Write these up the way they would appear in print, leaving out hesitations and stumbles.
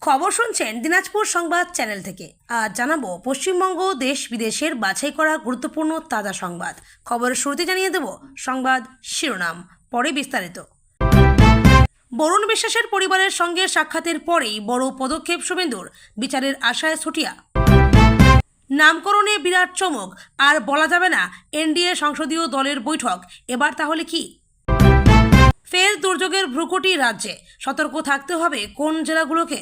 খবর শুনছেন দিনাজপুর সংবাদ চ্যানেল থেকে। আজ জানাবো পশ্চিমবঙ্গ দেশ বিদেশের বাছাই করা গুরুত্বপূর্ণ তাজা সংবাদ। খবরের শুরুতে জানিয়ে দেব সংবাদ শিরোনাম, পরে বিস্তারিত। বরুণ বিশ্বাসের পরিবারের সঙ্গে সাক্ষাতের পরেই বড় পদক্ষেপ শুভেন্দুর, বিচারের আশায় ছুটিয়া। নামকরণে বিরাট চমক, আর বলা যাবে না এনডিএ সংসদীয় দলের বৈঠক। এবার তাহলে কি? ফের দুর্যোগের ভ্রুকুটি রাজ্যে, সতর্ক থাকতে হবে কোন জেলাগুলোকে?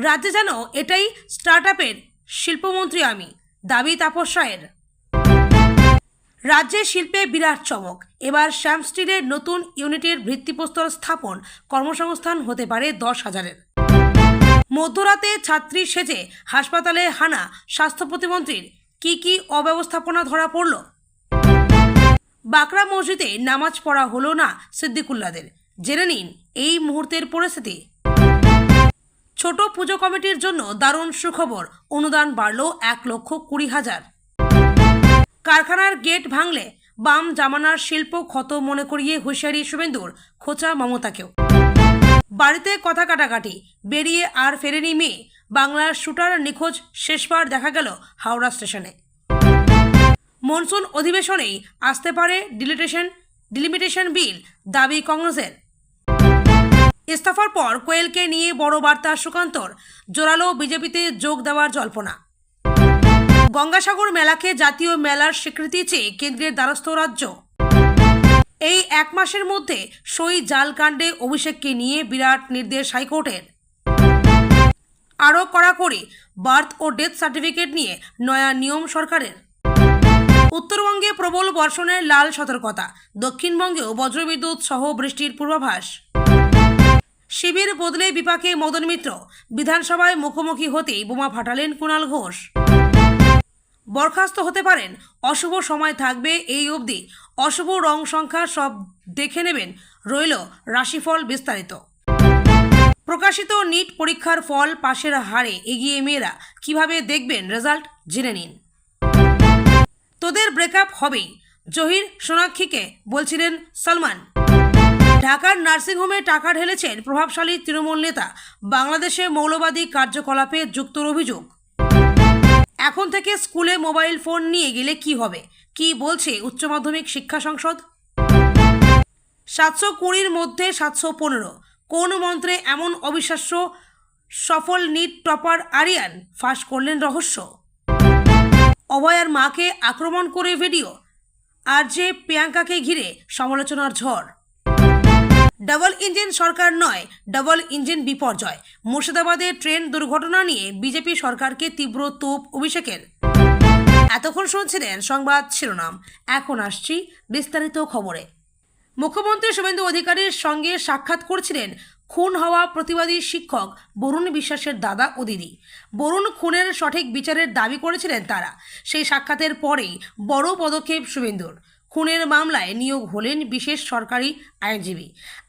রাজ্যে যেন এটাই স্টার্টআপের শিল্পমন্ত্রী আমি, দাবি তাপস রায়ের। রাজ্যে শিল্পে বিরাট চমক, এবার শ্যাম স্টিলের নতুন ইউনিটের ভিত্তিপ্রস্তর স্থাপন, কর্মসংস্থান হতে পারে 10,000-এর। মধ্যরাতে ছাত্রী সেজে হাসপাতালে হানা স্বাস্থ্য প্রতিমন্ত্রীর, কি অব্যবস্থাপনা ধরা পড়ল? বাকরা মসজিদে নামাজ পড়া হলো না সিদ্দিকুল্লাদের, জেনে নিন এই মুহূর্তের পরিস্থিতি। ছোট পুজো কমিটির জন্য দারুণ সুখবর, অনুদান বাড়ল 1,20,000। কারখানার গেট ভাঙলে বাম জামানার শিল্প ক্ষত মনে করিয়ে হুঁশিয়ারি শুভেন্দুর, খোঁচা মমতাকেও। বাড়িতে কথা কাটাকাটি, বেরিয়ে আর ফেরেনি মেয়ে, বাংলার শুটার নিখোঁজ শেষবার দেখা গেল হাওড়া স্টেশনে। মনসুন অধিবেশনেই আসতে পারে ডিলিমিটেশন বিল, দাবি কংগ্রেসের। ইস্তফার পর কোয়েলকে নিয়ে বড় বার্তা সুকান্তর, জোরালো বিজেপিতে যোগ দেওয়ার জল্পনা। গঙ্গাসাগর মেলাকে জাতীয় মেলার স্বীকৃতি চেয়ে কেন্দ্রের দ্বারস্থ রাজ্য। এই 1 মাসের মধ্যে সই জাল কাণ্ডে অভিষেককে নিয়ে বিরাট নির্দেশ হাইকোর্টের। আরও কড়াকড়ি, বার্থ ও ডেথ সার্টিফিকেট নিয়ে নয়া নিয়ম সরকারের। উত্তরবঙ্গে প্রবল বর্ষণের লাল সতর্কতা, দক্ষিণবঙ্গেও বজ্রবিদ্যুৎ সহ বৃষ্টির পূর্বাভাস। শিবির বদলে বিপাকে মদন মিত্র, বিধানসভায় মুখোমুখি হতেই বোমা ফাটালেন কুণাল ঘোষ। বরখাস্ত হতে পারেন, অশুভ সময় থাকবে এই অবধি, অশুভ রং সংখ্যা সব দেখে নেবেন, রইল রাশিফল বিস্তারিত। প্রকাশিত নিট পরীক্ষার ফল, পাশের হারে এগিয়ে মেয়েরা, কিভাবে দেখবেন রেজাল্ট জেনে নিন। তোদের ব্রেকআপ হবেই, জহির সোনাক্ষীকে বলছিলেন সলমান। ঢাকার নার্সিংহোমে টাকা ঢেলেছেন প্রভাবশালী তৃণমূল নেতা, বাংলাদেশে মৌলবাদী কার্যকলাপে যুক্তর অভিযোগ। এখন থেকে স্কুলে মোবাইল ফোন নিয়ে গেলে কি হবে, কি বলছে উচ্চ মাধ্যমিক শিক্ষা সংসদ? 720-র মধ্যে 715, কোন মন্ত্রে এমন অবিশ্বাস্য সফল নিট টপার আরিয়ান, ফাঁস করলেন রহস্য। অভয়ার মাকে আক্রমণ করে ভিডিও, আর যে প্রিয়াঙ্কাকে ঘিরে সমালোচনার ঝড়। ডাবল ইঞ্জিন সরকার নয়, ডাবল ইঞ্জিন বিপর্যয়, মুর্শিদাবাদে ট্রেন দুর্ঘটনা নিয়ে বিজেপি সরকারকে তীব্র তোপ অভিষেকের। এতক্ষণ শুনছিলেন সংবাদ শিরোনাম, এখন আসছি বিস্তারিত খবরে। মুখ্যমন্ত্রী শুভেন্দু অধিকারীর সঙ্গে সাক্ষাৎ করছিলেন খুন হওয়া প্রতিবাদী শিক্ষক বরুণ বিশ্বাসের দাদা ও দিদি। বরুণ খুনের সঠিক বিচারের দাবি করেছিলেন তারা। সেই সাক্ষাতের পরেই বড় পদক্ষেপ শুভেন্দুর। খুনের মামলায় নিয়োগ হলেন বিশেষ সরকারি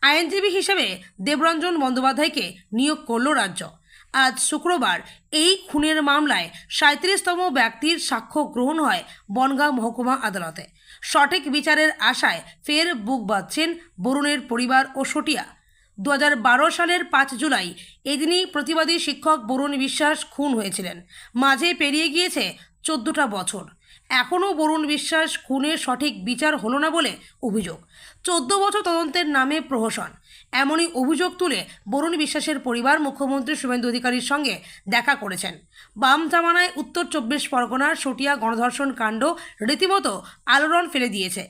আইনজীবী হিসেবে দেবরঞ্জন বন্দ্যোপাধ্যায়কে নিয়োগ করল রাজ্য। আজ শুক্রবার এই খুনের মামলায় 37তম ব্যক্তির সাক্ষ্য গ্রহণ হয় বনগাঁ মহকুমা আদালতে। সঠিক বিচারের আশায় ফের বুক বাঁধছেন বরুণের পরিবার ও সটিয়া। 2012 সালের 5 জুলাই এদিনই প্রতিবাদী শিক্ষক বরুণ বিশ্বাস খুন হয়েছিলেন। মাঝে পেরিয়ে গিয়েছে 14টা বছর, এখনও বরুণ বিশ্বাস খুনের সঠিক বিচার হলো না বলে অভিযোগ। 14 বছর তদন্তের নামে প্রহসন, এমনই অভিযোগ তুলে বরুণ বিশ্বাসের পরিবার মুখ্যমন্ত্রী শুভেন্দু অধিকারীর সঙ্গে দেখা করেছেন। বাম জামানায় উত্তর 24 পরগনার সটিয়া গণধর্ষণ কাণ্ড রীতিমতো আলোড়ন ফেলে দিয়েছে।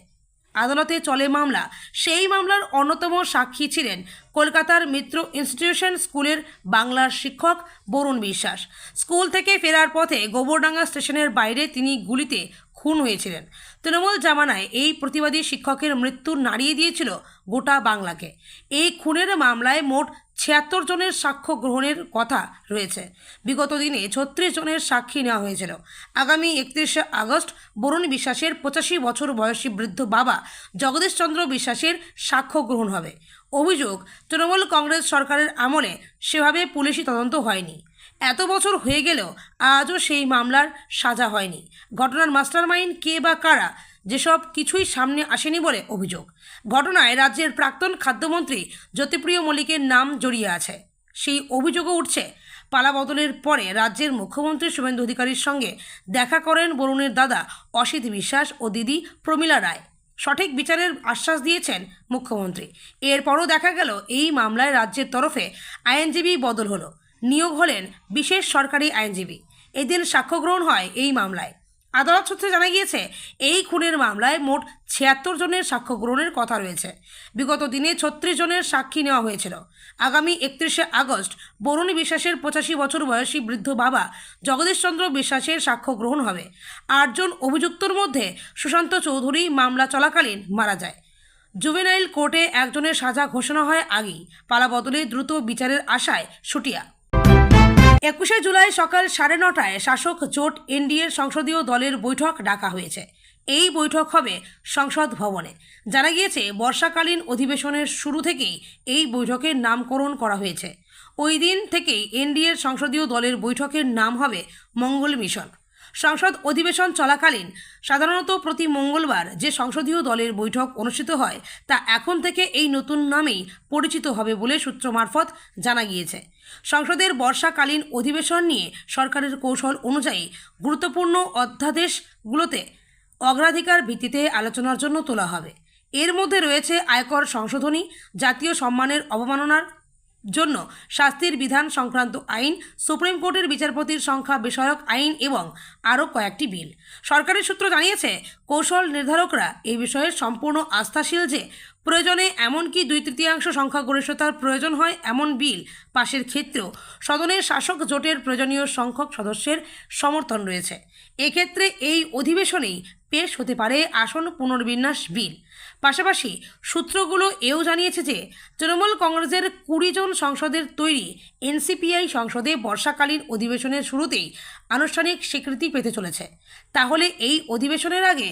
আদালতে চলে মামলা, সেই মামলার অন্যতম সাক্ষী ছিলেন কলকাতার মিত্র ইনস্টিটিউশন স্কুলের বাংলার শিক্ষক বরুণ বিশ্বাস। স্কুল থেকে ফেরার পথে গোবরডাঙ্গা স্টেশনের বাইরে তিনি গুলিতে খুন হয়েছিলেন। তৃণমূল জামানায় এই প্রতিবাদী শিক্ষকের মৃত্যু নাড়িয়ে দিয়েছিল গোটা বাংলাকে। এই খুনের মামলায় মোট 76 জনের সাক্ষ্য গ্রহণের কথা রয়েছে। বিগত দিনে 36 জনের সাক্ষী নেওয়া হয়েছিল। আগামী 31শে আগস্ট বরুণ বিশ্বাসের 85 বছর বয়সী বৃদ্ধ বাবা জগদীশ চন্দ্র বিশ্বাসের সাক্ষ্য গ্রহণ হবে। অভিযোগ, তৃণমূল কংগ্রেস সরকারের আমলে সেভাবে পুলিশি তদন্ত হয়নি। এত বছর হয়ে গেলেও আজও সেই মামলার সাজা হয়নি। ঘটনার মাস্টারমাইন্ড কে বা কারা, যেসব কিছুই সামনে আসেনি বলে অভিযোগ। ঘটনায় রাজ্যের প্রাক্তন খাদ্যমন্ত্রী জ্যোতিপ্রিয় মল্লিকের নাম জড়িয়ে আছে। সেই অভিযোগও উঠছে। পালাবদলের পরে রাজ্যের মুখ্যমন্ত্রী শুভেন্দু অধিকারীর সঙ্গে দেখা করেন বরুণের দাদা অসিত বিশ্বাস ও দিদি প্রমীলা রায়। সঠিক বিচারের আশ্বাস দিয়েছেন মুখ্যমন্ত্রী। এরপরও দেখা গেল এই মামলায় রাজ্যের তরফে আইনজীবী বদল হলো, নিয়োগ হলেন বিশেষ সরকারি আইনজীবী। এদিন সাক্ষ্য গ্রহণ হয় এই মামলায়। আদালত সূত্রে জানা গিয়েছে, এই খুনের মামলায় মোট ৭৬ জনের সাক্ষ্য গ্রহণের কথা রয়েছে। বিগত দিনে ৩৬ জনের সাক্ষী নেওয়া হয়েছিল। আগামী ৩১শে আগস্ট বরুণ বিশ্বাসের ৮৫ বছর বয়সী বৃদ্ধ বাবা জগদীশচন্দ্র বিশ্বাসের সাক্ষ্য গ্রহণ হবে। ৮ জন অভিযুক্তর মধ্যে সুশান্ত চৌধুরী মামলা চলাকালীন মারা যায়। জুভেনাইল কোর্টে একজনের সাজা ঘোষণা হয় আগেই। পালাবদলে দ্রুত বিচারের আশায় সুটিয়া। ২১শে জুলাই সকাল ৯:৩০ শাসক জোট এনডিএর সংসদীয় দলের বৈঠক ডাকা হয়েছে। এই বৈঠক হবে সংসদ ভবনে। জানা গিয়েছে, বর্ষাকালীন অধিবেশনের শুরু থেকেই এই বৈঠকের নামকরণ করা হয়েছে। ওই দিন থেকেই এনডিএর সংসদীয় দলের বৈঠকের নাম হবে মঙ্গল মিশন। সংসদ অধিবেশন চলাকালীন সাধারণত প্রতি মঙ্গলবার যে সংসদীয় দলের বৈঠক অনুষ্ঠিত হয় তা এখন থেকে এই নতুন নামেই পরিচিত হবে বলে সূত্র মারফত জানা গিয়েছে। সংসদের বর্ষাকালীন অধিবেশন নিয়ে সরকারের কৌশল অনুযায়ী গুরুত্বপূর্ণ অধ্যাদেশগুলোতে অগ্রাধিকার ভিত্তিতে আলোচনার জন্য তোলা হবে। এর মধ্যে রয়েছে আয়কর সংশোধনী, জাতীয় সম্মানের অবমাননার জন্য শাস্তির বিধান সংক্রান্ত আইন, সুপ্রিম কোর্টের বিচারপতির সংখ্যা বিষয়ক আইন এবং আরও কয়েকটি বিল। সরকারি সূত্র জানিয়েছে, কৌশল নির্ধারকরা এই বিষয়ে সম্পূর্ণ আস্থাশীল যে প্রয়োজনে এমনকি 2/3 সংখ্যাগরিষ্ঠতার প্রয়োজন হয় এমন বিল পাশের ক্ষেত্রেও সদনের শাসক জোটের প্রয়োজনীয় সংখ্যক সদস্যের সমর্থন রয়েছে। এক্ষেত্রে এই অধিবেশনেই পেশ হতে পারে আসন পুনর্বিন্যাস বিল। পাশাপাশি সূত্রগুলো এও জানিয়েছে যে তৃণমূল কংগ্রেসের 20 জন সংসদের তৈরি এনসিপিআই সংসদে বর্ষাকালীন অধিবেশনের শুরুতেই আনুষ্ঠানিক স্বীকৃতি পেতে চলেছে। তাহলে এই অধিবেশনের আগে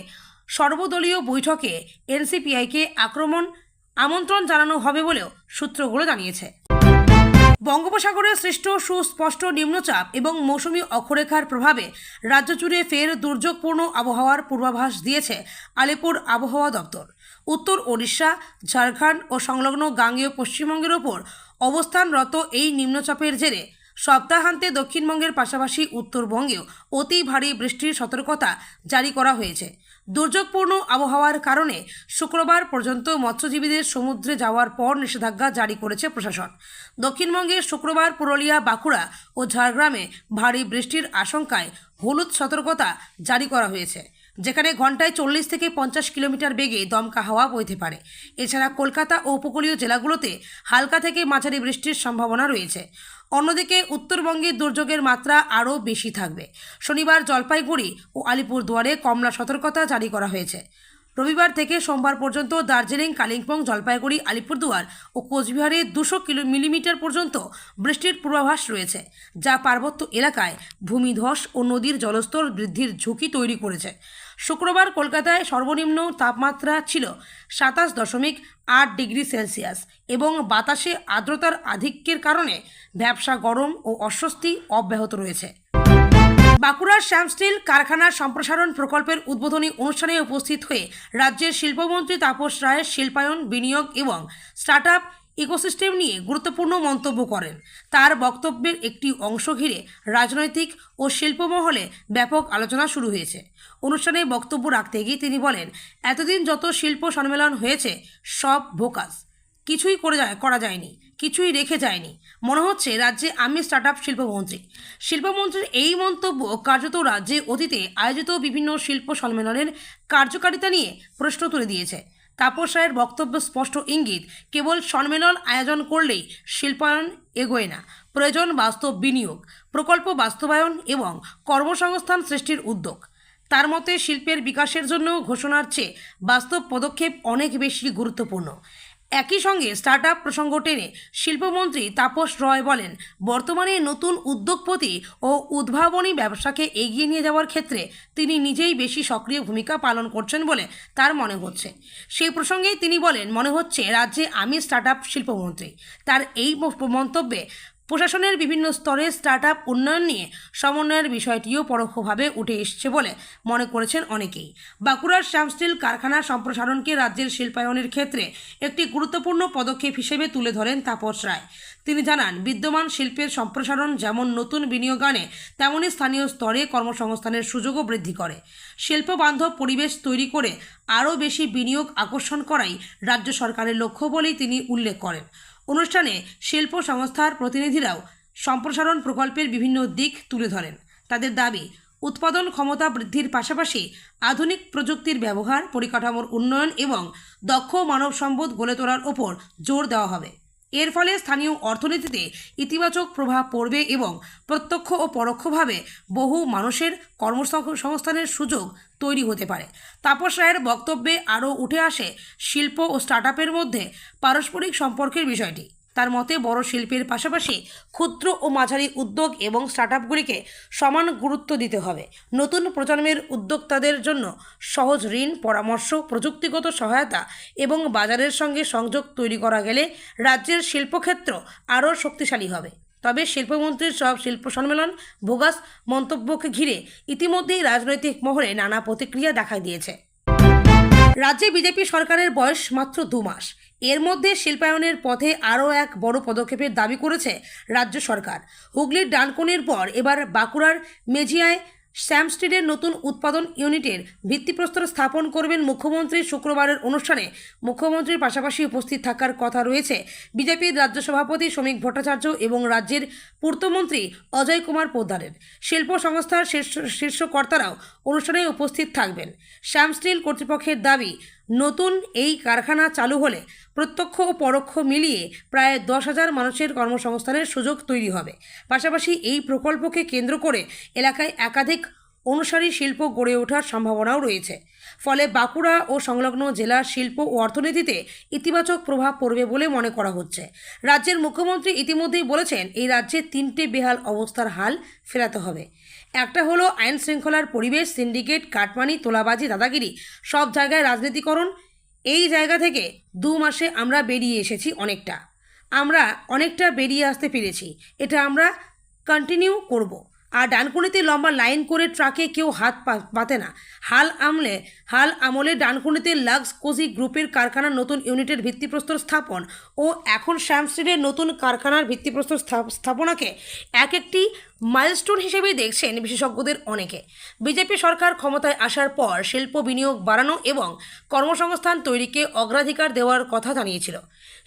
সর্বদলীয় বৈঠকে এনসিপিআইকে আমন্ত্রণ জানানো হবে বলেও সূত্রগুলো জানিয়েছে। বঙ্গোপসাগরে সৃষ্ট সুস্পষ্ট নিম্নচাপ এবং মৌসুমি অক্ষরেখার প্রভাবে রাজ্য জুড়ে ফের দুর্যোগপূর্ণ আবহাওয়ার পূর্বাভাস দিয়েছে আলিপুর আবহাওয়া দপ্তর। উত্তর ওড়িশা, ঝাড়খণ্ড ও সংলগ্ন গাঙ্গেয় পশ্চিমবঙ্গের ওপর অবস্থানরত এই নিম্নচাপের জেরে সপ্তাহান্তে দক্ষিণবঙ্গের পাশাপাশি উত্তরবঙ্গেও অতি ভারী বৃষ্টির সতর্কতা জারি করা হয়েছে। দুর্যোগপূর্ণ আবহাওয়ার কারণে শুক্রবার পর্যন্ত মৎস্যজীবীদের সমুদ্রে যাওয়ার পর নিষেধাজ্ঞা জারি করেছে প্রশাসন। দক্ষিণবঙ্গে শুক্রবার পুরুলিয়া, বাঁকুড়া ও ঝাড়গ্রামে ভারী বৃষ্টির আশঙ্কায় হলুদ সতর্কতা জারি করা হয়েছে, যেখানে ঘন্টায় 40 থেকে 50 কিলোমিটার বেগে দমকা হাওয়া বইতে পারে। এছাড়া কলকাতা ও উপকূলীয় জেলাগুলোতে হালকা থেকে মাঝারি বৃষ্টির সম্ভাবনা রয়েছে। অন্যদিকে উত্তরবঙ্গে দুর্যোগের মাত্রা আরও বেশি থাকবে। শনিবার জলপাইগুড়ি ও আলিপুরদুয়ারে কমলা সতর্কতা জারি করা হয়েছে। রবিবার থেকে সোমবার পর্যন্ত দার্জিলিং, কালিম্পং, জলপাইগুড়ি, আলিপুরদুয়ার ও কোচবিহারে 200 মিলিমিটার পর্যন্ত বৃষ্টির পূর্বাভাস রয়েছে, যা পার্বত্য এলাকায় ভূমিধস ও নদীর জলস্তর বৃদ্ধির ঝুঁকি তৈরি করেছে। শুক্রবার কলকাতায় সর্বনিম্ন তাপমাত্রা ছিল 27.8 ডিগ্রি সেলসিয়াস এবং বাতাসে আর্দ্রতার আধিক্যের কারণে ভ্যাপসা গরম ও অস্বস্তি অব্যাহত রয়েছে। বাঁকুড়ার শ্যাম স্টিল কারখানার সম্প্রসারণ প্রকল্পের উদ্বোধনী অনুষ্ঠানে উপস্থিত হয়ে রাজ্যের শিল্পমন্ত্রী তাপস রায় শিল্পায়ন, বিনিয়োগ এবং স্টার্টআপ ইকোসিস্টেম নিয়ে গুরুত্বপূর্ণ মন্তব্য করেন। তার বক্তব্যের একটি অংশ ঘিরে রাজনৈতিক ও শিল্পমহলে ব্যাপক আলোচনা শুরু হয়েছে। অনুষ্ঠানে বক্তব্য রাখতে গিয়ে তিনি বলেন, এতদিন যত শিল্প সম্মেলন হয়েছে সব ভোকাস, কিছুই করা যায়নি, কিছুই রেখে যায়নি। মনে হচ্ছে রাজ্যে আমি স্টার্টআপ শিল্পমন্ত্রীর এই মন্তব্য কার্যত রাজ্যে অতীতে আয়োজিত বিভিন্ন শিল্প সম্মেলনের কার্যকারিতা নিয়ে প্রশ্ন তুলে দিয়েছে। তাপস রায়ের বক্তব্য স্পষ্ট ইঙ্গিত, কেবল সম্মেলন আয়োজন করলেই শিল্পায়ন এগোয় না, প্রয়োজন বাস্তব বিনিয়োগ, প্রকল্প বাস্তবায়ন এবং কর্মসংস্থান সৃষ্টির উদ্যোগ। তার মতে শিল্পের বিকাশের জন্য ঘোষণার চেয়ে বাস্তব পদক্ষেপ অনেক বেশি গুরুত্বপূর্ণ। একই সঙ্গে স্টার্টআপ প্রসঙ্গ টেনে শিল্পমন্ত্রী তাপস রায় বলেন, বর্তমানে নতুন উদ্যোগপতি ও উদ্ভাবনী ব্যবসাকে এগিয়ে নিয়ে যাওয়ার ক্ষেত্রে তিনি নিজেই বেশি সক্রিয় ভূমিকা পালন করছেন বলে তার মনে হচ্ছে। সেই প্রসঙ্গেই তিনি বলেন, মনে হচ্ছে রাজ্যে আমি স্টার্টআপ শিল্পমন্ত্রী। তার এই মন্তব্যে প্রশাসনের বিভিন্ন স্তরে স্টার্টআপ উন্নয়ন নিয়ে সমন্বয়ের বিষয়টিও পরোক্ষভাবে উঠে এসছে বলে মনে করেছেন অনেকেই। বাঁকুড়ার শ্যাম স্টিল কারখানার সম্প্রসারণকে রাজ্যের শিল্পায়নের ক্ষেত্রে একটি গুরুত্বপূর্ণ পদক্ষেপ হিসেবে তুলে ধরেন তাপস রায়। তিনি জানান, বিদ্যমান শিল্পের সম্প্রসারণ যেমন নতুন বিনিয়োগ আনে, তেমনি স্থানীয় স্তরে কর্মসংস্থানের সুযোগও বৃদ্ধি করে। শিল্প বান্ধব পরিবেশ তৈরি করে আরও বেশি বিনিয়োগ আকর্ষণ করাই রাজ্য সরকারের লক্ষ্য বলেই তিনি উল্লেখ করেন। অনুষ্ঠানে শিল্প সংস্থার প্রতিনিধিরাও সম্প্রসারণ প্রকল্পের বিভিন্ন দিক তুলে ধরেন। তাদের দাবি, উৎপাদন ক্ষমতা বৃদ্ধির পাশাপাশি আধুনিক প্রযুক্তির ব্যবহার, পরিকাঠামোর উন্নয়ন এবং দক্ষ মানব সম্পদ গড়ে তোলার ওপর জোর দেওয়া হবে। এর ফলে স্থানীয় অর্থনীতিতে ইতিবাচক প্রভাব পড়বে এবং প্রত্যক্ষ ও পরোক্ষভাবে বহু মানুষের কর্মসংস্থানের সুযোগ তৈরি হতে পারে। তাপস রায়ের বক্তব্যে আরও উঠে আসে শিল্প ও স্টার্টআপের মধ্যে পারস্পরিক সম্পর্কের বিষয়টি। তার মতে, বড় শিল্পের পাশাপাশি ক্ষুদ্র ও মাঝারি উদ্যোগ এবং স্টার্টআপগুলিকে সমান গুরুত্ব দিতে হবে। নতুন প্রজন্মের উদ্যোক্তাদের জন্য সহজ ঋণ, পরামর্শ, প্রযুক্তিগত সহায়তা এবং বাজারের সঙ্গে সংযোগ তৈরি করা গেলে রাজ্যের শিল্পক্ষেত্র আরও শক্তিশালী হবে। তবে শিল্পমন্ত্রীর সব শিল্প সম্মেলন ভোগাস মন্তব্যকে ঘিরে ইতিমধ্যেই রাজনৈতিক মহলে নানা প্রতিক্রিয়া দেখা দিয়েছে। রাজ্যে বিজেপি সরকারের বয়স মাত্র 2 মাস। এর মধ্যে শিল্পায়নের পথে আরও এক বড় পদক্ষেপের দাবি করেছে রাজ্য সরকার। হুগলির ডানকুনির পর এবার বাঁকুড়ার মেজিয়ায় শ্যাম স্টিলের নতুন উৎপাদন ইউনিটের ভিত্তিপ্রস্তর স্থাপন করবেন মুখ্যমন্ত্রী। শুক্রবারের অনুষ্ঠানে মুখ্যমন্ত্রীর পাশাপাশি উপস্থিত থাকার কথা রয়েছে বিজেপির রাজ্য সভাপতি শ্রমিক ভট্টাচার্য এবং রাজ্যের পূর্তমন্ত্রী অজয় কুমার পোদ্দারের। শিল্প সংস্থার শীর্ষ কর্তারাও অনুষ্ঠানে উপস্থিত থাকবেন। শ্যাম স্টিল কর্তৃপক্ষের দাবি, নতুন এই কারখানা চালু হলে প্রত্যক্ষ ও পরোক্ষ মিলিয়ে প্রায় 10,000 মানুষের কর্মসংস্থানের সুযোগ তৈরি হবে। পাশাপাশি এই প্রকল্পকে কেন্দ্র করে এলাকায় একাধিক অনুসারী শিল্প গড়ে ওঠার সম্ভাবনাও রয়েছে। ফলে বাঁকুড়া ও সংলগ্ন জেলার শিল্প ও অর্থনীতিতে ইতিবাচক প্রভাব পড়বে বলে মনে করা হচ্ছে। রাজ্যের মুখ্যমন্ত্রী ইতিমধ্যেই বলেছেন, এই রাজ্যে 3টে বেহাল অবস্থার হাল ফেরাতে হবে। একটা হলো আইন শৃঙ্খলার পরিবেশ, সিন্ডিকেট, কাটমানি, তোলাবাজি, দাদাগিরি, সব জায়গায় রাজনীতিকরণ। এই জায়গা থেকে 2 মাসে আমরা বেরিয়ে এসেছি অনেকটা বেরিয়ে আসতে পেরেছি। এটা আমরা কন্টিনিউ করব। আর ডানকুনিতে লম্বা লাইন করে ট্রাকে কেউ হাত পাতে না। হাল আমলে ডানকুনিতে লাক্স কোজি গ্রুপের কারখানার নতুন ইউনিটের ভিত্তিপ্রস্তর স্থাপন ও এখন শ্যাম স্টিলের নতুন কারখানার ভিত্তিপ্রস্তর স্থাপনাকে একটি মাইলস্টোন হিসেবে দেখছেন বিশেষজ্ঞদের অনেকে। বিজেপি সরকার ক্ষমতায় আসার পর শিল্প বিনিয়োগ বাড়ানো এবং কর্মসংস্থান তৈরিকে অগ্রাধিকার দেওয়ার কথা জানিয়েছিল।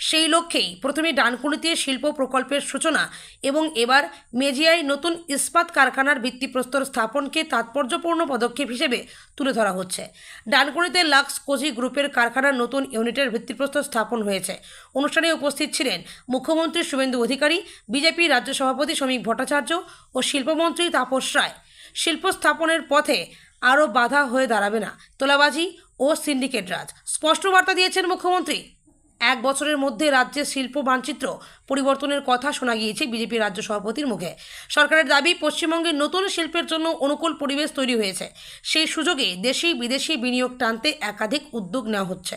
সেই লক্ষ্যেই প্রথমে ডানকুনিতে শিল্প প্রকল্পের সূচনা এবং এবার মেজিয়ায় নতুন ইস্পাত কারখানার ভিত্তিপ্রস্তর স্থাপনকে তাৎপর্যপূর্ণ পদক্ষেপ হিসেবে তুলে ধরা হচ্ছে। ডানকুনিতে লাক্স কোজি গ্রুপের কারখানার নতুন ইউনিটের ভিত্তিপ্রস্তর স্থাপন হয়েছে। অনুষ্ঠানে উপস্থিত ছিলেন মুখ্যমন্ত্রী শুভেন্দু অধিকারী, বিজেপি রাজ্য সভাপতি শ্রমিক ভট্টাচার্য ও শিল্পমন্ত্রী তাপস রায়। শিল্প স্থাপনের পথে আরও বাধা হয়ে দাঁড়াবে না তোলাবাজি ও সিন্ডিকেট রাজ, স্পষ্ট বার্তা দিয়েছেন মুখ্যমন্ত্রী। 1 বছরের মধ্যে রাজ্যের শিল্প মানচিত্র পরিবর্তনের কথা শোনা গিয়েছে বিজেপি রাজ্য সভাপতির মুখে। সরকারের দাবি, পশ্চিমবঙ্গে নতুন শিল্পের জন্য অনুকূল পরিবেশ তৈরি হয়েছে। সেই সুযোগে দেশি বিদেশি বিনিয়োগ টানতে একাধিক উদ্যোগ নেওয়া হচ্ছে।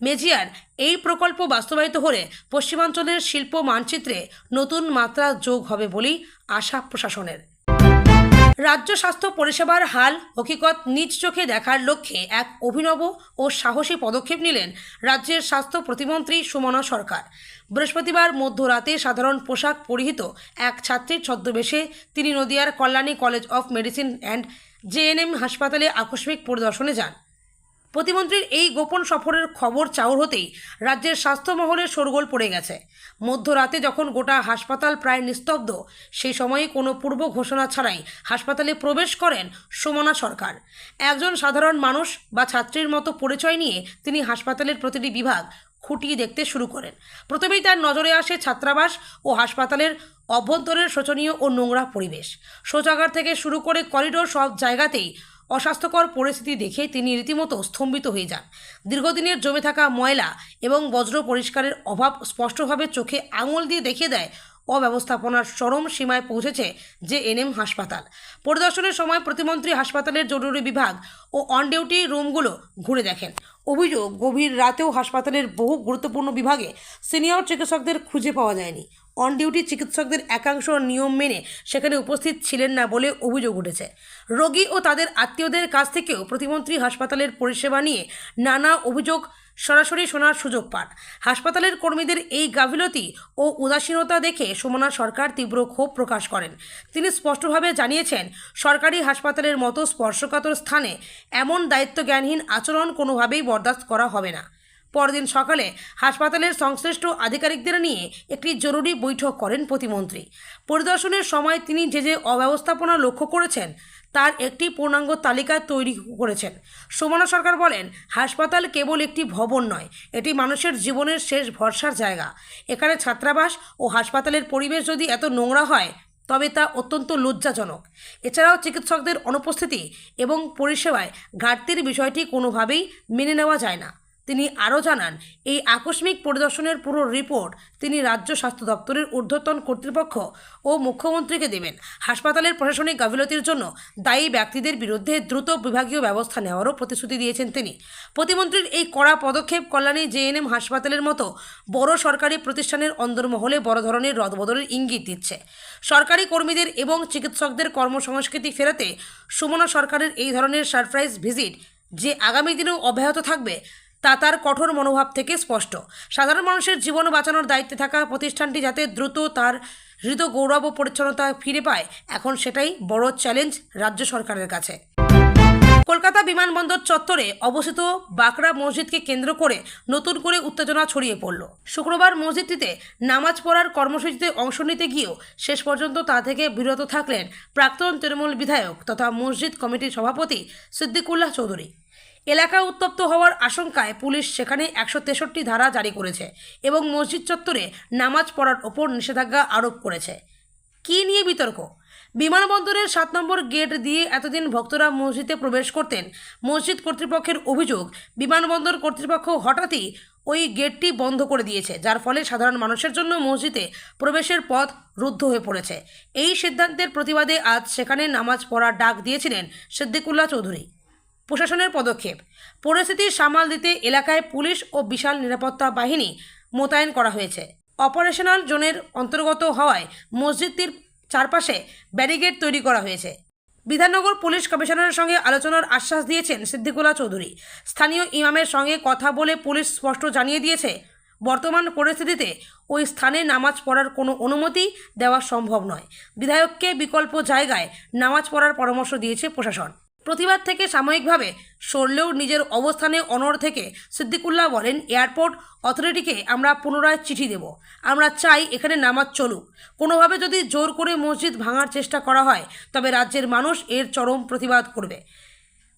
মেজিয়ার এই প্রকল্প বাস্তবায়িত হলে পশ্চিমাঞ্চলের শিল্প মানচিত্রে নতুন মাত্রা যোগ হবে বলেই আশা প্রশাসনের। রাজ্য স্বাস্থ্য পরিষেবার হাল হকিকত নিজ চোখে দেখার লক্ষ্যে এক অভিনব ও সাহসী পদক্ষেপ নিলেন রাজ্যের স্বাস্থ্য প্রতিমন্ত্রী সুমনা সরকার। বৃহস্পতিবার মধ্যরাতে সাধারণ পোশাক পরিহিত এক ছাত্রীর ছদ্মবেশে তিনি নদিয়ার Kalyani college of medicine and GNM হাসপাতালে আকস্মিক পরিদর্শনে যান। প্রতিমন্ত্রীর এই গোপন সফরের খবর চাউর হতেই রাজ্যের স্বাস্থ্য মহলে শোরগোল পড়ে গেছে। মধ্যরাতে যখন গোটা হাসপাতাল প্রায় নিস্তব্ধ, সেই সময়ে কোনো পূর্ব ঘোষণা ছাড়াই হাসপাতালে প্রবেশ করেন সুমনা সরকার। একজন সাধারণ মানুষ বা ছাত্রীর মতো পরিচয় নিয়ে তিনি হাসপাতালের প্রতিটি বিভাগ খুঁটিয়ে দেখতে শুরু করেন। প্রথমেই তার নজরে আসে ছাত্রাবাস ও হাসপাতালের অভ্যন্তরের শোচনীয় ও নোংরা পরিবেশ। শৌচাগার থেকে শুরু করে করিডোর, সব জায়গাতেই অস্বাস্থ্যকর পরিস্থিতি দেখে তিনি রীতিমতো স্তম্ভিত হয়ে যান। দীর্ঘদিনের জমে থাকা ময়লা এবং বজ্র পরিষ্কারের অভাব স্পষ্টভাবে চোখে আঙুল দিয়ে দেখিয়ে দেয় অব্যবস্থাপনার চরম সীমায় পৌঁছেছে জেএনএম হাসপাতাল। পরিদর্শনের সময় প্রতিমন্ত্রী হাসপাতালের জরুরি বিভাগ ও অন ডিউটি রুমগুলো ঘুরে দেখেন। অভিযোগ, গভীর রাতেও হাসপাতালের বহু গুরুত্বপূর্ণ বিভাগে সিনিয়র চিকিৎসকদের খুঁজে পাওয়া যায়নি। অন ডিউটি চিকিৎসকদের একাংশ নিয়ম মেনে সেখানে উপস্থিত ছিলেন না বলে অভিযোগ উঠেছে। রোগী ও তাদের আত্মীয়দের কাছ থেকেও প্রতিমন্ত্রী হাসপাতালের পরিষেবা নিয়ে নানা অভিযোগ সরাসরি শোনার সুযোগ পান। হাসপাতালের কর্মীদের এই গাফিলতি ও উদাসীনতা দেখে সুমনা সরকার তীব্র ক্ষোভ প্রকাশ করেন। তিনি স্পষ্টভাবে জানিয়েছেন, সরকারি হাসপাতালের মতো স্পর্শকাতর স্থানে এমন দায়িত্বজ্ঞানহীন আচরণ কোনোভাবেই বরদাস্ত করা হবে না। পরদিন সকালে হাসপাতালের সংশ্লিষ্ট আধিকারিকদের নিয়ে একটি জরুরি বৈঠক করেন প্রতিমন্ত্রী। পরিদর্শনের সময় তিনি যে অব্যবস্থাপনা লক্ষ্য করেছেন তার একটি পূর্ণাঙ্গ তালিকা তৈরি করেছেন। সুমনা সরকার বলেন, হাসপাতাল কেবল একটি ভবন নয়, এটি মানুষের জীবনের শেষ ভরসার জায়গা। এখানে ছাত্রাবাস ও হাসপাতালের পরিবেশ যদি এত নোংরা হয় তবে তা অত্যন্ত লজ্জাজনক। এছাড়াও চিকিৎসকদের অনুপস্থিতি এবং পরিষেবায় ঘাটতির বিষয়টি কোনোভাবেই মেনে নেওয়া যায় না। তিনি আরও জানান, এই আকস্মিক পরিদর্শনের পুরো রিপোর্ট তিনি রাজ্য স্বাস্থ্য দপ্তরের ঊর্ধ্বতন কর্তৃপক্ষ ও মুখ্যমন্ত্রীকে দেবেন। হাসপাতালের প্রশাসনিক গাফিলতির জন্য দায়ী ব্যক্তিদের বিরুদ্ধে দ্রুত বিভাগীয় ব্যবস্থা নেওয়ারও প্রতিশ্রুতি দিয়েছেন তিনি। প্রতিমন্ত্রীর এই কড়া পদক্ষেপ কল্যাণী জেএনএম হাসপাতালের মতো বড় সরকারি প্রতিষ্ঠানের অন্দরমহলে বড় ধরনের রদবদলের ইঙ্গিত দিচ্ছে। সরকারি কর্মীদের এবং চিকিৎসকদের কর্মসংস্কৃতি ফেরাতে সুমনা সরকারের এই ধরনের সারপ্রাইজ ভিজিট যে আগামী দিনেও অব্যাহত থাকবে তা তার কঠোর মনোভাব থেকে স্পষ্ট। সাধারণ মানুষের জীবন বাঁচানোর দায়িত্বে থাকা প্রতিষ্ঠানটি যাতে দ্রুত তার হৃদ গৌরব ও পরিচ্ছন্নতা ফিরে পায়, এখন সেটাই বড় চ্যালেঞ্জ রাজ্য সরকারের কাছে। কলকাতা বিমানবন্দর চত্বরে অবস্থিত বাকরা মসজিদকে কেন্দ্র করে নতুন করে উত্তেজনা ছড়িয়ে পড়ল। শুক্রবার মসজিদটিতে নামাজ পড়ার কর্মসূচিতে অংশ নিতে গিয়েও শেষ পর্যন্ত তা থেকে বিরত থাকলেন প্রাক্তন তৃণমূল বিধায়ক তথা মসজিদ কমিটির সভাপতি সিদ্দিকুল্লাহ চৌধুরী। এলাকা উত্তপ্ত হওয়ার আশঙ্কায় পুলিশ সেখানে 163 ধারা জারি করেছে এবং মসজিদ চত্বরে নামাজ পড়ার ওপর নিষেধাজ্ঞা আরোপ করেছে। কী নিয়ে বিতর্ক? বিমানবন্দরের 7 নম্বর গেট দিয়ে এতদিন ভক্তরা মসজিদে প্রবেশ করতেন। মসজিদ কর্তৃপক্ষের অভিযোগ, বিমানবন্দর কর্তৃপক্ষ হঠাৎই ওই গেটটি বন্ধ করে দিয়েছে, যার ফলে সাধারণ মানুষের জন্য মসজিদে প্রবেশের পথ রুদ্ধ হয়ে পড়েছে। এই সিদ্ধান্তের প্রতিবাদে আজ সেখানে নামাজ পড়ার ডাক দিয়েছিলেন সিদ্দিকুল্লাহ চৌধুরী। প্রশাসনের পদক্ষেপ, পরিস্থিতি সামাল দিতে এলাকায় পুলিশ ও বিশাল নিরাপত্তা বাহিনী মোতায়েন করা হয়েছে। অপারেশনাল জোনের অন্তর্গত হওয়ায় মসজিদটির চারপাশে ব্যারিকেড তৈরি করা হয়েছে। বিধাননগর পুলিশ কমিশনারের সঙ্গে আলোচনার আশ্বাস দিয়েছেন সিদ্দিকুল্লাহ চৌধুরী। স্থানীয় ইমামের সঙ্গে কথা বলে পুলিশ স্পষ্ট জানিয়ে দিয়েছে, বর্তমান পরিস্থিতিতে ওই স্থানে নামাজ পড়ার কোনো অনুমতি দেওয়া সম্ভব নয়। বিধায়ককে বিকল্প জায়গায় নামাজ পড়ার পরামর্শ দিয়েছে প্রশাসন। প্রতিবাদ থেকে সাময়িকভাবে সরলেও নিজের অবস্থানে অনড় থেকে সিদ্দিকুল্লাহ বলেন, এয়ারপোর্ট অথরিটিকে আমরা পুনরায় চিঠি দেব। আমরা চাই এখানে নামাজ চলুক। কোনোভাবে যদি জোর করে মসজিদ ভাঙার চেষ্টা করা হয় তবে রাজ্যের মানুষ এর চরম প্রতিবাদ করবে।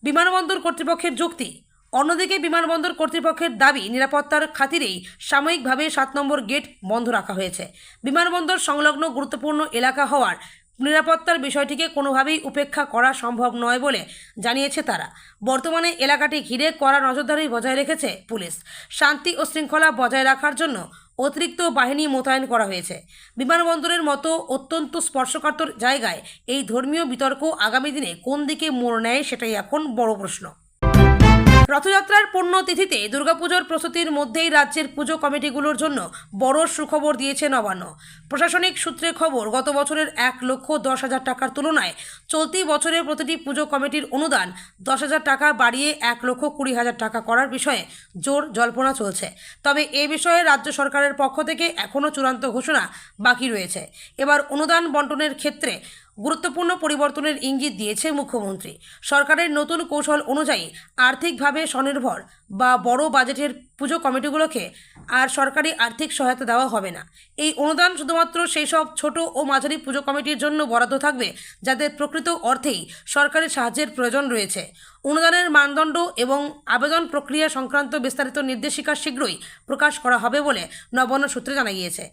বিমানবন্দর কর্তৃপক্ষের যুক্তি, অন্যদিকে বিমানবন্দর কর্তৃপক্ষের দাবি, নিরাপত্তার খাতিরেই সাময়িকভাবে 7 নম্বর গেট বন্ধ রাখা হয়েছে। বিমানবন্দর সংলগ্ন গুরুত্বপূর্ণ এলাকা হওয়ার নিরাপত্তার বিষয়টিকে কোনোভাবেই উপেক্ষা করা সম্ভব নয় বলে জানিয়েছে তারা। বর্তমানে এলাকাটি ঘিরে কড়া নজরদারি বজায় রেখেছে পুলিশ। শান্তি ও শৃঙ্খলা বজায় রাখার জন্য অতিরিক্ত বাহিনী মোতায়েন করা হয়েছে। বিমানবন্দরের মতো অত্যন্ত স্পর্শকাতর জায়গায় এই ধর্মীয় বিতর্ক আগামী দিনে কোন দিকে মোড় নেয় সেটাই এখন বড় প্রশ্ন। রথযাত্রার পুণ্যতিথিতে দুর্গাপুজোর প্রস্তুতির মধ্যেই রাজ্যের পুজো কমিটিগুলোর জন্য বড় সুখবর দিয়েছে নবান্ন। প্রশাসনিক সূত্রে খবর, গত বছরের 1,10,000 টাকার তুলনায় চলতি বছরে প্রতিটি পুজো কমিটির অনুদান 10,000 টাকা বাড়িয়ে 1,20,000 টাকা করার বিষয়ে জোর জল্পনা চলছে। তবে এ বিষয়ে রাজ্য সরকারের পক্ষ থেকে এখনও চূড়ান্ত ঘোষণা বাকি রয়েছে। এবার অনুদান বণ্টনের ক্ষেত্রে গুরুত্বপূর্ণ পরিবর্তনের ইঙ্গিত দিয়েছে মুখ্যমন্ত্রী। সরকারের নতুন কৌশল অনুযায়ী আর্থিকভাবে স্বনির্ভর বা বড় বাজেটের পুজো কমিটিগুলোকে আর সরকারি আর্থিক সহায়তা দেওয়া হবে না। এই অনুদান শুধুমাত্র সেই সব ছোট ও মাঝারি পুজো কমিটির জন্য বরাদ্দ থাকবে যাদের প্রকৃত অর্থেই সরকারি সাহায্যের প্রয়োজন রয়েছে। অনুদানের মানদণ্ড এবং আবেদন প্রক্রিয়া সংক্রান্ত বিস্তারিত নির্দেশিকা শীঘ্রই প্রকাশ করা হবে বলে নবান্ন সূত্রে জানা গিয়েছে।